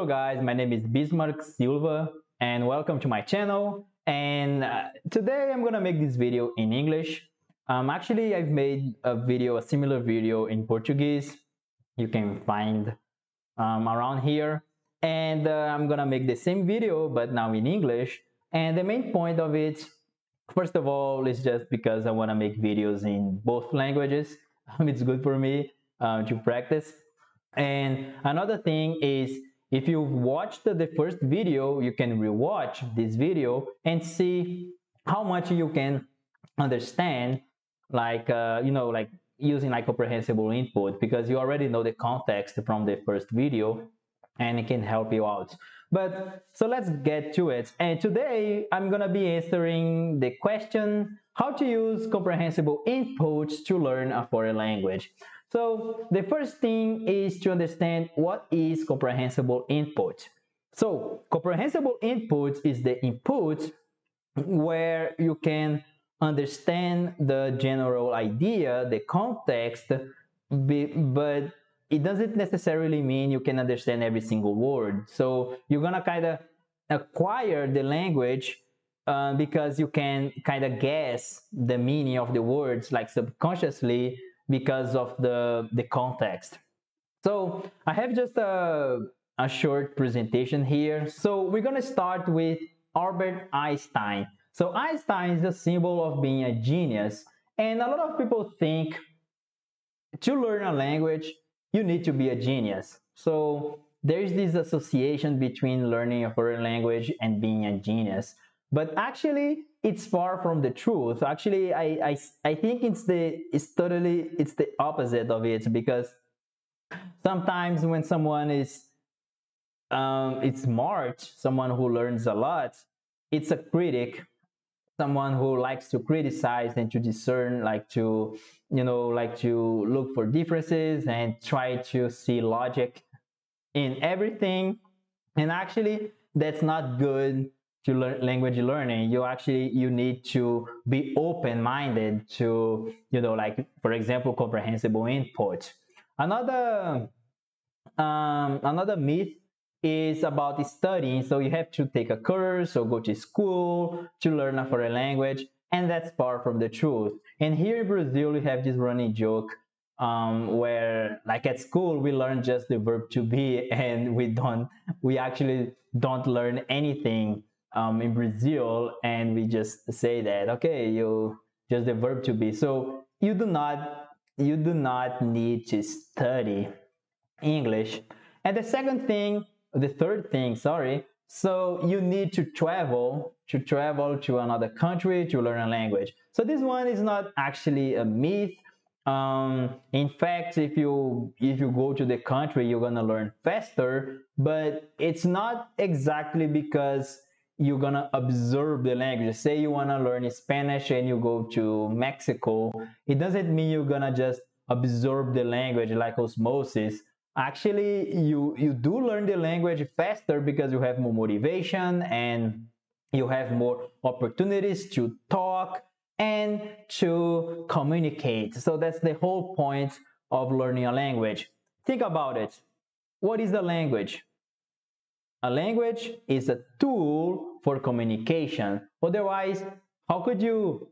Hello guys, my name is Bismarck Silva and welcome to my channel. And today I'm gonna make this video in English. Actually, I've made a similar video in Portuguese. You can find around here. And I'm gonna make the same video but now in English. And the main point of it, first of all, is just because I wanna make videos in both languages. It's good for me to practice. And another thing is, if you've watched the first video, you can rewatch this video and see how much you can understand, like like using like comprehensible input, because you already know the context from the first video and it can help you out. But so let's get to it. And today I'm gonna be answering the question how to use comprehensible inputs to learn a foreign language. So the first thing is to understand what is comprehensible input. So comprehensible input is the input where you can understand the general idea, the context, but it doesn't necessarily mean you can understand every single word. So you're gonna kind of acquire the language because you can kind of guess the meaning of the words, like subconsciously, because of the context. So I have just a short presentation here. So we're gonna start with Albert Einstein. So Einstein is a symbol of being a genius, and a lot of people think to learn a language you need to be a genius. So there's this association between learning a foreign language and being a genius, but actually it's far from the truth. Actually, I think it's the opposite of it, because sometimes when someone is it's smart, someone who learns a lot, it's a critic, someone who likes to criticize and to discern, like to like to look for differences and try to see logic in everything. And actually that's not good to language learning. You need to be open-minded to like, for example, comprehensible input. Another myth is about studying. So you have to take a course or go to school to learn a foreign language, and that's far from the truth. And here in Brazil, we have this running joke where, like, at school we learn just the verb to be, and we actually don't learn anything in Brazil, and we just say that, okay, you just the verb to be. So you do not need to study English. And the third thing, sorry, so you need to travel to another country to learn a language. So this one is not actually a myth. In fact, if you go to the country, you're gonna learn faster, but it's not exactly because you're gonna absorb the language. Say you wanna learn Spanish and you go to Mexico, it doesn't mean you're gonna just absorb the language like osmosis. Actually, you do learn the language faster because you have more motivation and you have more opportunities to talk and to communicate. So that's the whole point of learning a language. Think about it. What is a language? A language is a tool for communication. Otherwise, how could you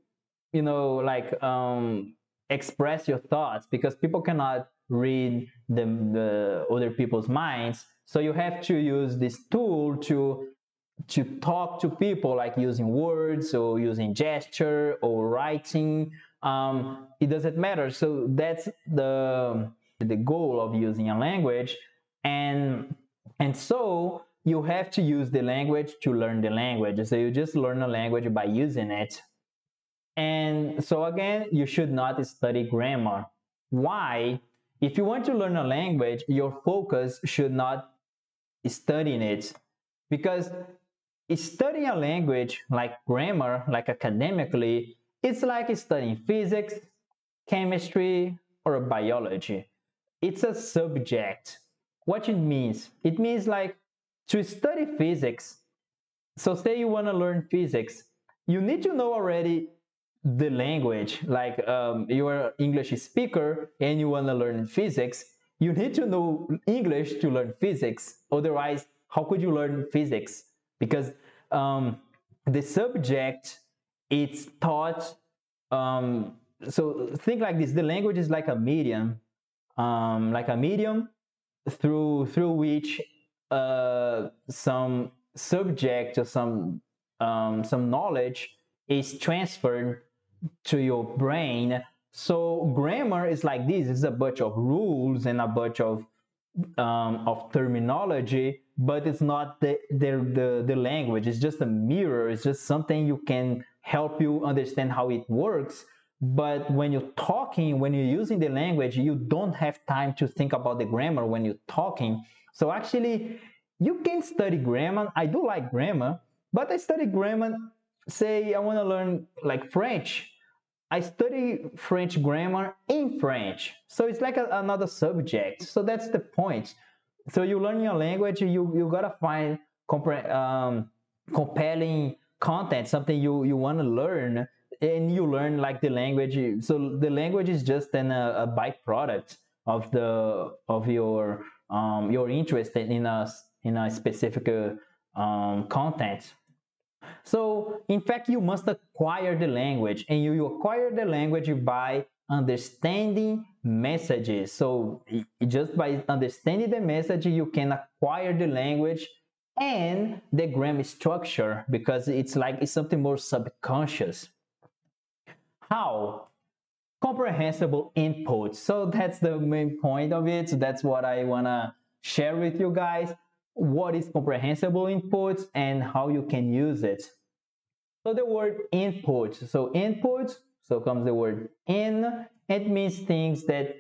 like express your thoughts? Because people cannot read the other people's minds. So you have to use this tool to talk to people, like using words or using gesture or writing. It doesn't matter. So that's the goal of using a language. And so you have to use the language to learn the language. So you just learn a language by using it. And so again, you should not study grammar. Why? If you want to learn a language, your focus should not studying it, because studying a language like grammar, like academically, it's like studying physics, chemistry, or biology. It's a subject. What it means? It means like to study physics. So say you want to learn physics, you need to know already the language. Like you're an English speaker and you want to learn physics, you need to know English to learn physics. Otherwise, how could you learn physics? Because the subject it's taught. So think like this: the language is like a medium through which some subject or some knowledge is transferred to your brain. So grammar is like this: it's a bunch of rules and a bunch of terminology, but it's not the language. It's just a mirror. It's just something you can help you understand how it works. But when you're talking, when you're using the language, you don't have time to think about the grammar when you're talking. So actually, you can study grammar. I do like grammar, but I study grammar. Say I want to learn like French. I study French grammar in French. So it's like another subject. So that's the point. So you learn your language, you gotta find compelling content, something you want to learn, and you learn like the language. So the language is just a byproduct of your interest in a specific content. So, in fact, you must acquire the language, and you acquire the language by understanding messages. So, just by understanding the message, you can acquire the language and the grammar structure because it's something more subconscious. How? Comprehensible input. So that's the main point of it. So that's what I want to share with you guys. What is comprehensible input and how you can use it. So the word input. So input, so comes the word in. It means things that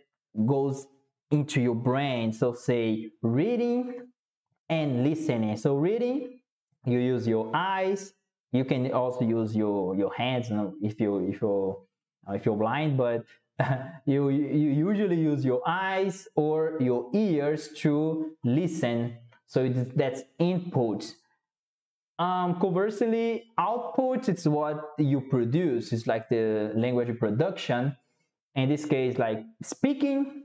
goes into your brain. So say reading and listening. So reading, you use your eyes. You can also use your hands if you're blind, but you usually use your eyes or your ears to listen. So that's input. Conversely, output it's what you produce. It's like the language production. In this case, like speaking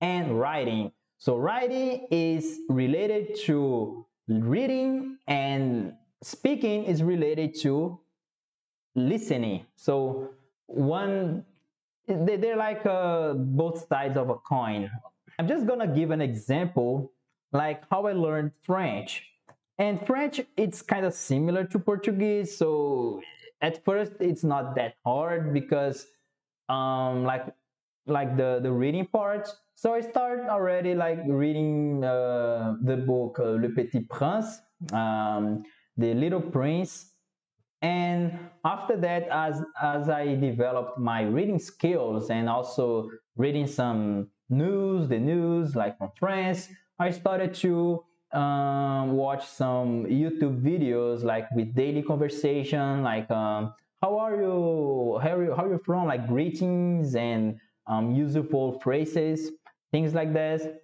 and writing. So writing is related to reading and speaking is related to listening. So one, they're like both sides of a coin. I'm just gonna give an example like how I learned French. And French, it's kind of similar to Portuguese. So at first, it's not that hard because like the reading part. So I start already like reading the book Le Petit Prince, the Little Prince, and after that, as I developed my reading skills and also reading some the news like from France, I started to watch some YouTube videos like with daily conversation, like how are you, how are you from, like greetings and useful phrases, things like that,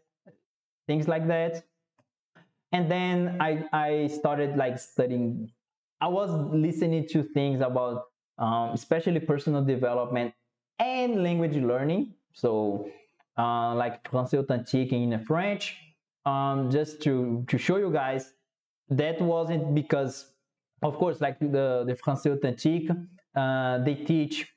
things like that. And then I started like studying. I was listening to things about especially personal development and language learning. So like français authentique in French. Just to show you guys, that wasn't because, of course, like the français authentique, they teach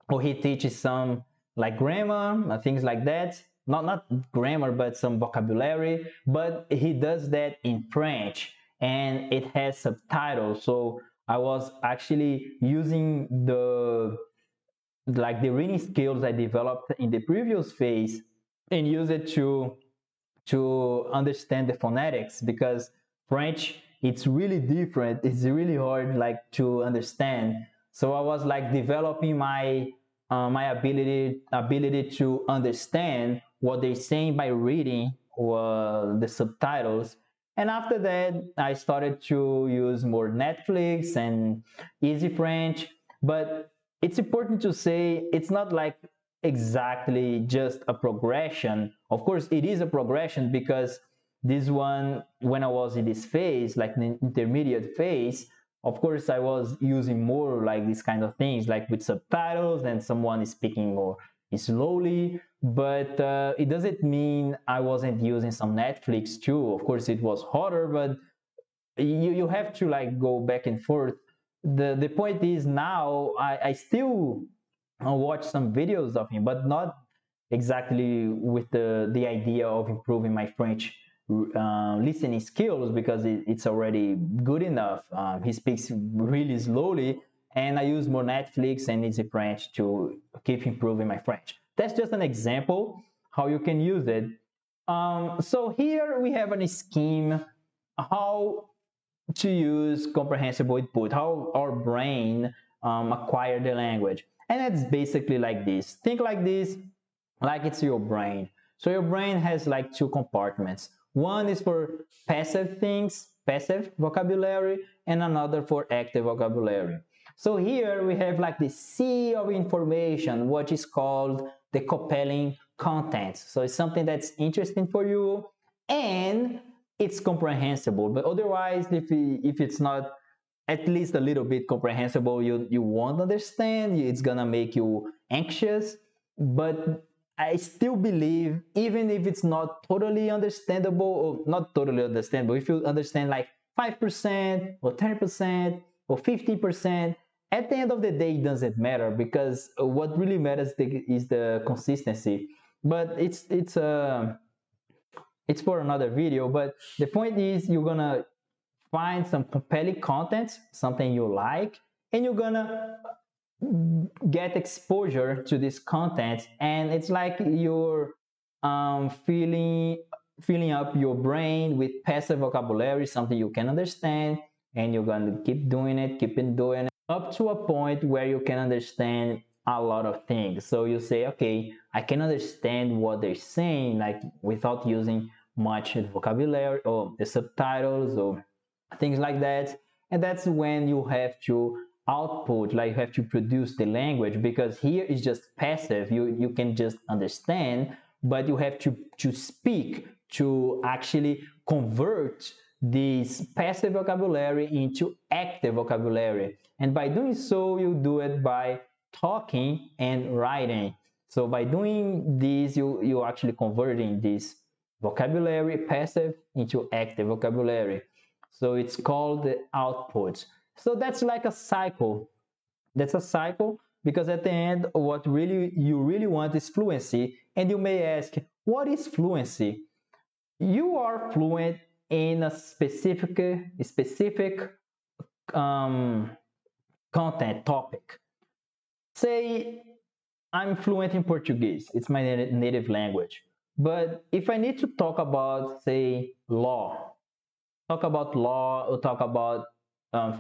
or he teaches some like grammar, things like that. Not grammar, but some vocabulary. But he does that in French, and it has subtitles. So I was actually using the reading skills I developed in the previous phase and use it to understand the phonetics, because French, it's really different. It's really hard like to understand. So I was like developing my ability to understand what they're saying by reading the subtitles. And after that, I started to use more Netflix and Easy French. But it's important to say it's not like exactly just a progression. Of course, it is a progression because this one, when I was in this phase, like the intermediate phase, of course, I was using more like these kind of things, like with subtitles and someone is speaking more slowly. But it doesn't mean I wasn't using some Netflix too. Of course, it was harder, but you have to like go back and forth. The point is now I still watch some videos of him, but not exactly with the idea of improving my French listening skills, because it's already good enough. He speaks really slowly, and I use more Netflix and Easy French to keep improving my French. That's just an example how you can use it. So here we have a scheme how to use comprehensible input, how our brain acquire the language. And it's basically like this. Think like this, like it's your brain. So your brain has like two compartments. One is for passive things, passive vocabulary, and another for active vocabulary. So here we have like the sea of information, what is called the compelling content. So it's something that's interesting for you and it's comprehensible. But otherwise, if it's not at least a little bit comprehensible, you won't understand. It's gonna make you anxious. But I still believe, even if it's not totally understandable, or not totally understandable, if you understand like 5% or 10% or 15%, at the end of the day, it doesn't matter, because what really matters is the consistency. But it's for another video. But the point is, you're gonna find some compelling content, something you like, and you're gonna get exposure to this content, and it's like you're filling up your brain with passive vocabulary, something you can understand, and you're going to keep doing it, keep doing it, up to a point where you can understand a lot of things. So you say, okay, I can understand what they're saying, like without using much vocabulary or the subtitles or things like that. And that's when you have to output, like you have to produce the language, because here is just passive. You can just understand, but you have to speak, to actually convert this passive vocabulary into active vocabulary. And by doing so, you do it by talking and writing. So by doing this, you actually converting this vocabulary passive into active vocabulary. So it's called the output. So that's like a cycle. That's a cycle, because at the end, what really you really want is fluency. And you may ask, what is fluency? You are fluent in a specific um, content topic. Say I'm fluent in Portuguese. It's my native language. But if I need to talk about, say, law or talk about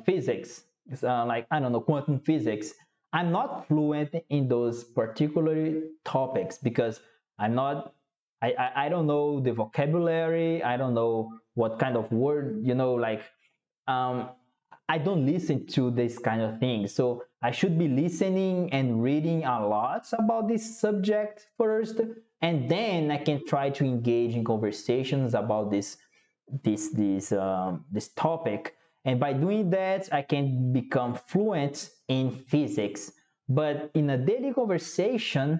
physics, like, I don't know, quantum physics, I'm not fluent in those particular topics, because I don't know the vocabulary. I don't know what kind of word, like, um, I don't listen to this kind of thing. So I should be listening and reading a lot about this subject first, and then I can try to engage in conversations about this topic. And by doing that, I can become fluent in physics. But in a daily conversation,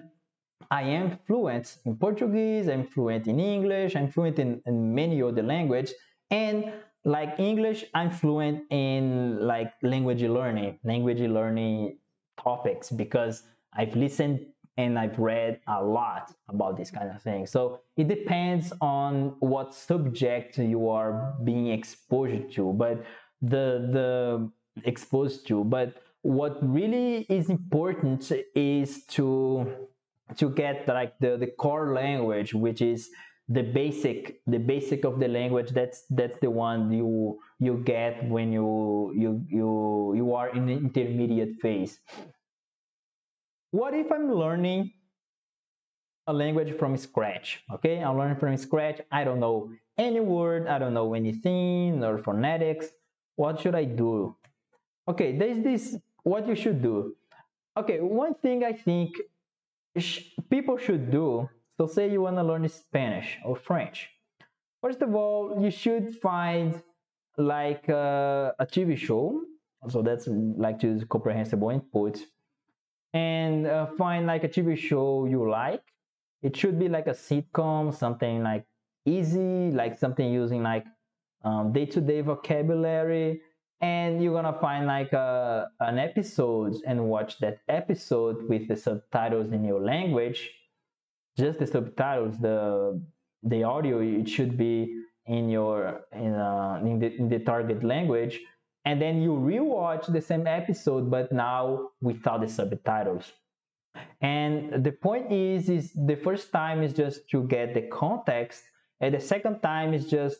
I am fluent in Portuguese, I'm fluent in English, I'm fluent in many other languages. And like English, I'm fluent in like language learning topics, because I've listened and I've read a lot about this kind of thing. So it depends on what subject you are being exposed to, but the exposed to. But what really is important is to get like the core language, which is the basic of the language. That's the one you get when you are in the intermediate phase. What if I'm learning a language from scratch? Okay, I'm learning from scratch. I don't know any word, I don't know anything or phonetics. What should I do? Okay, there's this what you should do. Okay, one thing I think people should do. So say you want to learn Spanish or French. First of all, you should find like a TV show. So that's like to use comprehensible input, and find like a TV show you like. It should be like a sitcom, something like easy, like something using like day-to-day vocabulary, and you're gonna find like an episode and watch that episode with the subtitles in your language. Just the subtitles, the audio, it should be in your in the target language, and then you rewatch the same episode but now without the subtitles. And the point is the first time is just to get the context, and the second time is just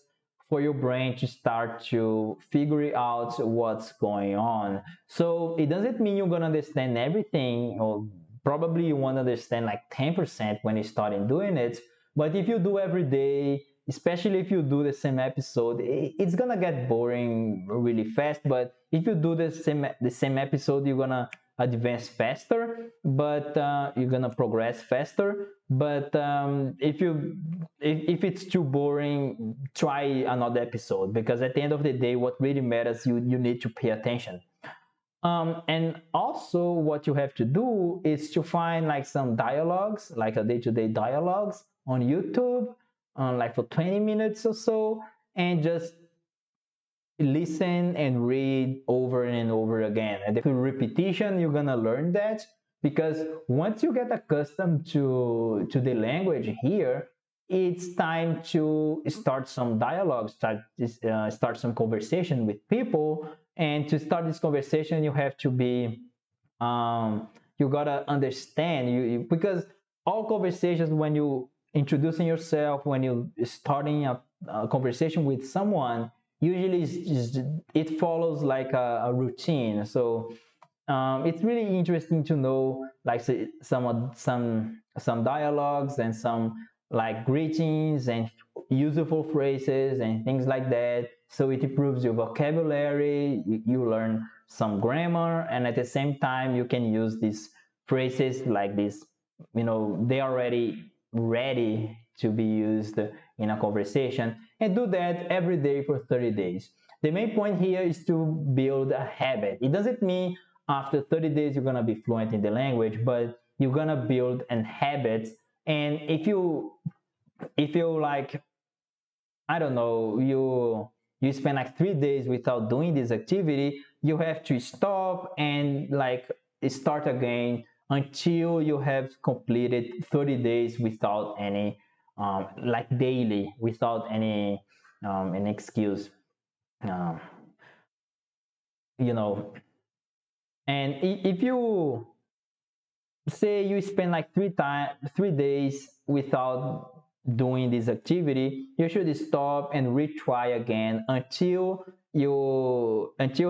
for your brain to start to figure out what's going on. So it doesn't mean you're gonna understand everything, or probably you want to understand like 10% when you start doing it. But if you do every day, especially if you do the same episode, it's gonna get boring really fast. But if you do the same episode, you're gonna advance faster, but you're gonna progress faster. But if it's too boring, try another episode, because at the end of the day, what really matters, you need to pay attention. And also what you have to do is to find like some dialogues, like a day-to-day dialogues on YouTube, like for 20 minutes or so, and just listen and read over and over again. And through repetition, you're gonna learn that, because once you get accustomed to the language here, it's time to start some dialogue, start some conversation with people. And to start this conversation, you have to be you gotta understand because all conversations, when you introducing yourself, when you starting a conversation with someone, usually it follows like a routine. So it's really interesting to know like some dialogues and some like greetings and useful phrases and things like that. So it improves your vocabulary, you learn some grammar, and at the same time you can use these phrases like this, they are already ready to be used in a conversation, and do that every day for 30 days. The main point here is to build a habit. It doesn't mean after 30 days you're gonna be fluent in the language, but you're gonna build an habit. And if you like, I don't know, you spend like 3 days without doing this activity, you have to stop and like start again until you have completed 30 days without any like daily, without any an excuse, um, you know. And if you say you spend like 3 days without doing this activity, you should stop and retry again until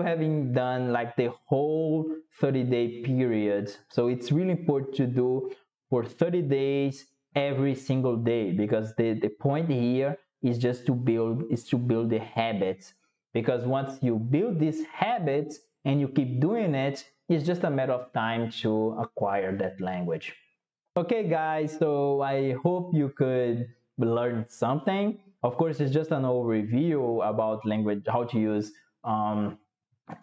having done like the whole 30-day period. So it's really important to do for 30 days every single day, because the point here is just to build the habits. Because once you build these habits and you keep doing it, it's just a matter of time to acquire that language. Okay, guys, so I hope you could learn something. Of course, it's just an overview about language, how to use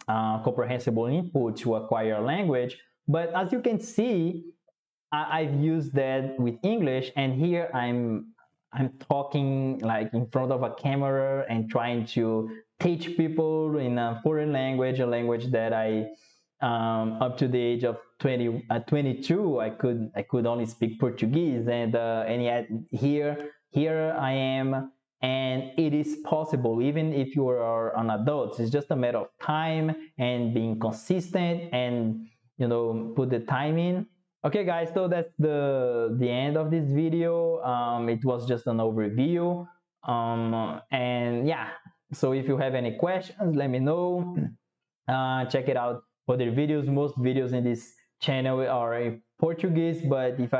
comprehensible input to acquire language. But as you can see, I've used that with English, and here I'm talking like in front of a camera and trying to teach people in a foreign language, a language that I up to the age of 22 I could only speak Portuguese, and yet here I am, and it is possible even if you are an adult. It's just a matter of time and being consistent and put the time in. Okay, guys, so that's the end of this video. It was just an overview, and yeah, so if you have any questions, let me know. Check it out. Other videos, most videos in this channel are in Portuguese, but if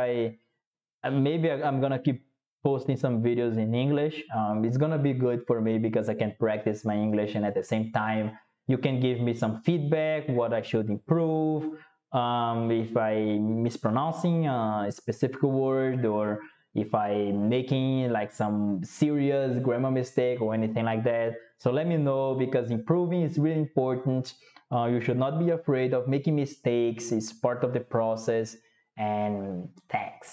maybe I'm gonna keep posting some videos in English. It's gonna be good for me because I can practice my English, and at the same time you can give me some feedback what I should improve, if I mispronouncing a specific word, or if I making like some serious grammar mistake or anything like that. So let me know, because improving is really important. You should not be afraid of making mistakes. It's part of the process. And thanks.